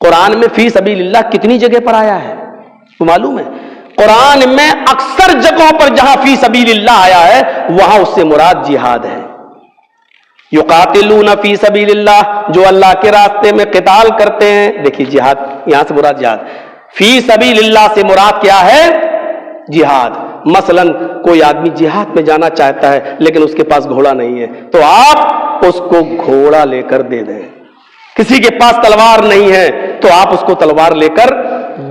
قرآن میں فی سبیل اللہ کتنی جگہ پر آیا ہے تو معلوم ہے؟ قرآن میں اکثر جگہوں پر جہاں فی سبیل اللہ آیا ہے وہاں اس سے مراد جہاد ہے. یقاتلون فی سبیل اللہ، جو اللہ کے راستے میں قتال کرتے ہیں. دیکھیے جہاد یہاں سے مراد جہاد. فی سبیل اللہ سے مراد کیا ہے؟ جہاد. مثلا کوئی آدمی جہاد میں جانا چاہتا ہے لیکن اس کے پاس گھوڑا نہیں ہے تو آپ اس کو گھوڑا لے کر دے دیں. کسی کے پاس تلوار نہیں ہے تو آپ اس کو تلوار لے کر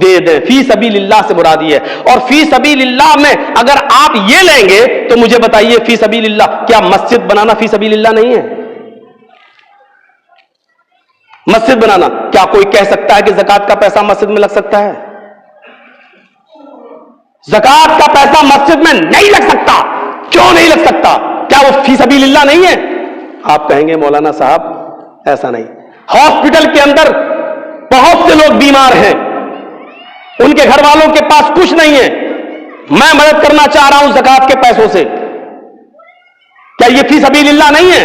دے دیں. فی سبیل اللہ سے مراد یہ ہے. اور فی سبیل اللہ میں اگر آپ یہ لیں گے تو مجھے بتائیے فی سبیل اللہ کیا مسجد بنانا فی سبیل اللہ نہیں ہے؟ مسجد بنانا، کیا کوئی کہہ سکتا ہے کہ زکوٰۃ کا پیسہ مسجد میں لگ سکتا ہے؟ زکوٰۃ کا پیسہ مسجد میں نہیں لگ سکتا. کیوں نہیں لگ سکتا؟ کیا وہ فی سبیل اللہ نہیں ہے؟ آپ کہیں گے مولانا صاحب ایسا نہیں. ہاسپٹل کے اندر بہت سے لوگ بیمار ہیں، ان کے گھر والوں کے پاس کچھ نہیں ہے، میں مدد کرنا چاہ رہا ہوں زکوٰۃ کے پیسوں سے. کیا یہ فی سبیل اللہ نہیں ہے؟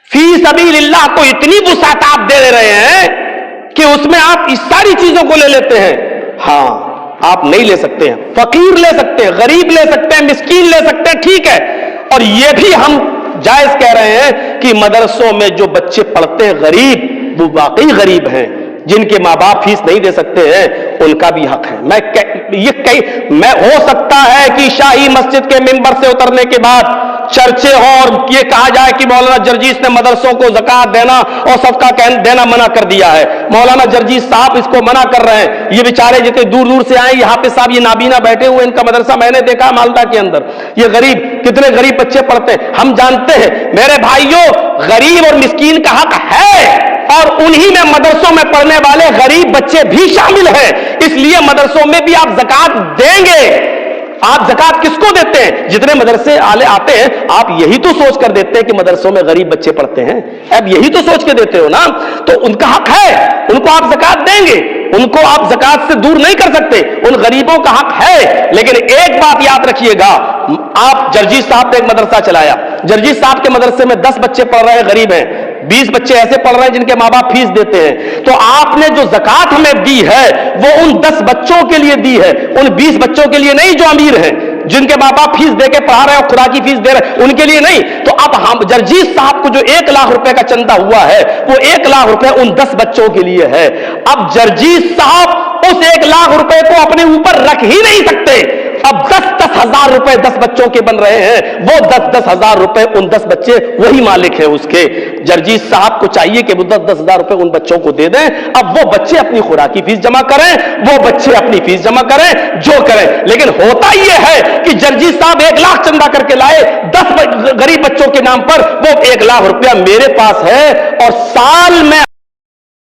فی سبیل اللہ کو اتنی وسعت آپ دے رہے ہیں کہ اس میں آپ اس ساری چیزوں کو لے لیتے ہیں. ہاں آپ نہیں لے سکتے ہیں، فقیر لے سکتے ہیں، غریب لے سکتے ہیں، مسکین لے سکتے ہیں، ٹھیک ہے. اور یہ بھی ہم جائز کہہ رہے ہیں کہ مدرسوں میں جو بچے پڑھتے ہیں غریب، وہ واقعی غریب ہیں، جن کے ماں باپ فیس نہیں دے سکتے ہیں، ان کا بھی حق ہے. میں ہو سکتا ہے کہ شاہی مسجد کے منبر سے اترنے کے بعد چرچے ہوں اور یہ کہا جائے کہ مولانا جرجیس نے مدرسوں کو زکوٰۃ دینا اور صدقہ دینا منع کر دیا ہے. مولانا جرجیس صاحب اس کو منع کر رہے ہیں. یہ بیچارے جتنے دور دور سے آئے یہاں پہ صاحب یہ نابینا بیٹھے ہوئے، ان کا مدرسہ میں نے دیکھا مالدہ کے اندر. یہ غریب کتنے غریب بچے پڑھتے ہیں. ہم جانتے ہیں میرے بھائیوں غریب اور مسکین کا حق ہے، اور انہی میں مدرسوں میں پڑھنے والے غریب بچے بھی شامل ہیں. اس لیے مدرسوں میں بھی آپ زکوٰۃ دیں گے. آپ زکوٰۃ کس کو دیتے ہیں؟ جتنے مدرسے والے آتے ہیں آپ یہی تو سوچ کر دیتے ہیں کہ مدرسوں میں غریب بچے پڑھتے ہیں، اب یہی تو سوچ کے دیتے ہو نا. تو ان کا حق ہے، ان کو آپ زکوٰۃ دیں گے، ان کو آپ زکوٰۃ سے دور نہیں کر سکتے، ان غریبوں کا حق ہے. لیکن ایک بات یاد رکھیے گا، آپ جرجیس صاحب نے ایک مدرسہ چلایا، جرجیس صاحب کے مدرسے میں 10 بچے پڑھ رہے ہیں غریب ہیں، 20 بچے ایسے پڑھ رہے ہیں جن کے ماں باپ فیس دیتے ہیں. تو آپ نے جو زکوٰۃ ہمیں دی ہے وہ ان 10 بچوں کے لیے دی ہے، ان 20 بچوں کے لیے نہیں جو امیر ہیں، جن کے ماں باپ فیس دے کے پڑھا رہے ہیں اور خدا کی فیس دے رہے ہیں، ان کے لیے نہیں. تو اب ہم جرجیس صاحب کو جو 1 لاکھ روپے کا چندہ ہوا ہے وہ 1 لاکھ روپے ان 10 بچوں کے لیے ہے. اب جرجیس صاحب اس 1 لاکھ روپے کو اپنے اوپر رکھ ہی نہیں سکتے. اب 10-10 ہزار روپے 10 بچوں کے بن رہے ہیں، وہ 10-10 ہزار روپے ان 10 بچے وہی مالک ہیں اس کے. جرجیس صاحب کو چاہیے کہ وہ 10-10 ہزار روپے ان بچوں کو دے دیں. اب وہ بچے اپنی خوراکی فیس جمع کریں، وہ بچے اپنی فیس جمع کریں، جو کریں. لیکن ہوتا یہ ہے کہ جرجیس صاحب 1 لاکھ چندہ کر کے لائے 10 غریب بچوں کے نام پر، وہ 1 لاکھ روپیہ میرے پاس ہے اور سال میں